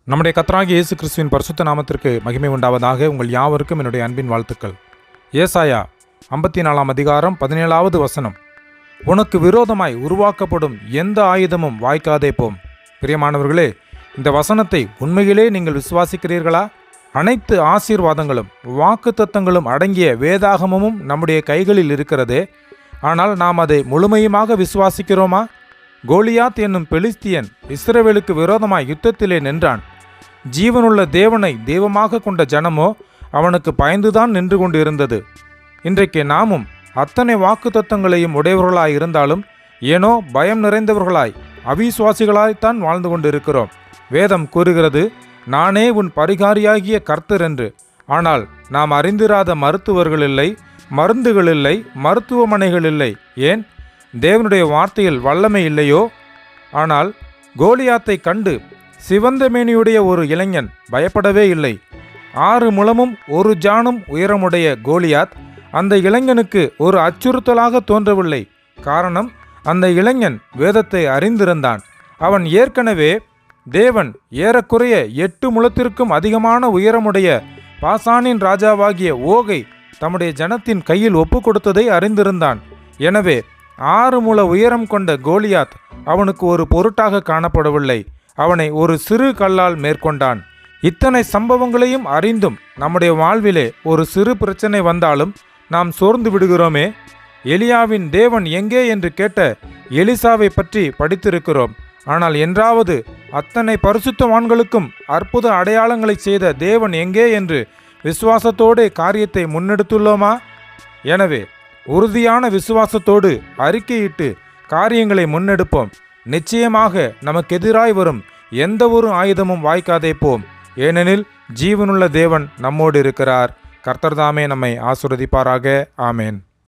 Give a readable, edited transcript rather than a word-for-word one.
நம்முடைய கர்த்தராகிய இயேசு கிறிஸ்துவின் பரிசுத்த நாமத்திற்கு மகிமை உண்டாவதாக. உங்கள் யாவருக்கும் என்னுடைய அன்பின் வாழ்த்துக்கள். ஏசாயா 54 அதிகாரம் 17வது வசனம். உனக்கு விரோதமாய் உருவாக்கப்படும் எந்த ஆயுதமும் வாய்க்காதே போம். பிரியமானவர்களே, இந்த வசனத்தை உண்மையிலே நீங்கள் விசுவாசிக்கிறீர்களா? அனைத்து ஆசீர்வாதங்களும் வாக்குத்தத்தங்களும் அடங்கிய வேதாகமமும் நம்முடைய கைகளில் இருக்கிறதே. ஆனால் நாம் அதை முழுமையுமாக விசுவாசிக்கிறோமா? கோலியாத் என்னும் பெலிஸ்தியன் இஸ்ரவேலுக்கு விரோதமாய் யுத்தத்திலே நின்றான். ஜீவனுள்ள தேவனை தெய்வமாக கொண்ட ஜனமோ அவனுக்கு பயந்துதான் நின்று கொண்டு இருந்தது. இன்றைக்கு நாமும் அத்தனை வாக்குத்தத்தங்களையும் உடையவர்களாய் இருந்தாலும் ஏனோ பயம் நிறைந்தவர்களாய் அவிசுவாசிகளாய்த்தான் வாழ்ந்து கொண்டு இருக்கிறோம். வேதம் கூறுகிறது, நானே உன் பரிகாரியாகிய கர்த்தர் என்று. ஆனால் நாம் அறிந்திராத மருத்துவர்கள் இல்லை, மருந்துகள் இல்லை, மருத்துவமனைகள் இல்லை. ஏன்? தேவனுடைய வார்த்தையில் வல்லமை இல்லையோ? ஆனால் கோலியாத்தை கண்டு சிவந்த மேனியுடைய ஒரு இளைஞன் பயப்படவே இல்லை. 6 முழமும் 1 ஜானும் உயரமுடைய கோலியாத் அந்த இளைஞனுக்கு ஒரு அச்சுறுத்தலாக தோன்றவில்லை. காரணம், அந்த இளைஞன் வேதத்தை அறிந்திருந்தான். அவன் ஏற்கனவே தேவன் ஏறக்குறைய 8 முழத்திற்கும் அதிகமான உயரமுடைய பாசானின் ராஜாவாகிய ஓகை தம்முடைய ஜனத்தின் கையில் ஒப்பு கொடுத்ததை அறிந்திருந்தான். எனவே 6 முழ உயரம் கொண்ட கோலியாத் அவனுக்கு ஒரு பொருட்டாக காணப்படவில்லை. அவனை ஒரு சிறு கல்லால் மேற்கொண்டான். இத்தனை சம்பவங்களையும் அறிந்தும் நம்முடைய வாழ்விலே ஒரு சிறு பிரச்சனை வந்தாலும் நாம் சோர்ந்து விடுகிறோமே. எலியாவின் தேவன் எங்கே என்று கேட்ட எலிசாவை பற்றி படித்திருக்கிறோம். ஆனால் என்றாவது அத்தனை பரிசுத்தவான்களுக்கும் அற்புத அடையாளங்களை செய்த தேவன் எங்கே என்று விசுவாசத்தோடு காரியத்தை முன்னெடுத்துள்ளோமா? எனவே உறுதியான விசுவாசத்தோடு அறிக்கையிட்டு காரியங்களை முன்னெடுப்போம். நிச்சயமாக நமக்கு எதிராய் வரும் எந்த ஒரு ஆயுதமும் வாய்க்காதே போம். ஏனெனில் ஜீவனுள்ள தேவன் நம்மோடு இருக்கிறார். கர்த்தர் தாமே நம்மை ஆசீர்வதிப்பாராக. ஆமேன்.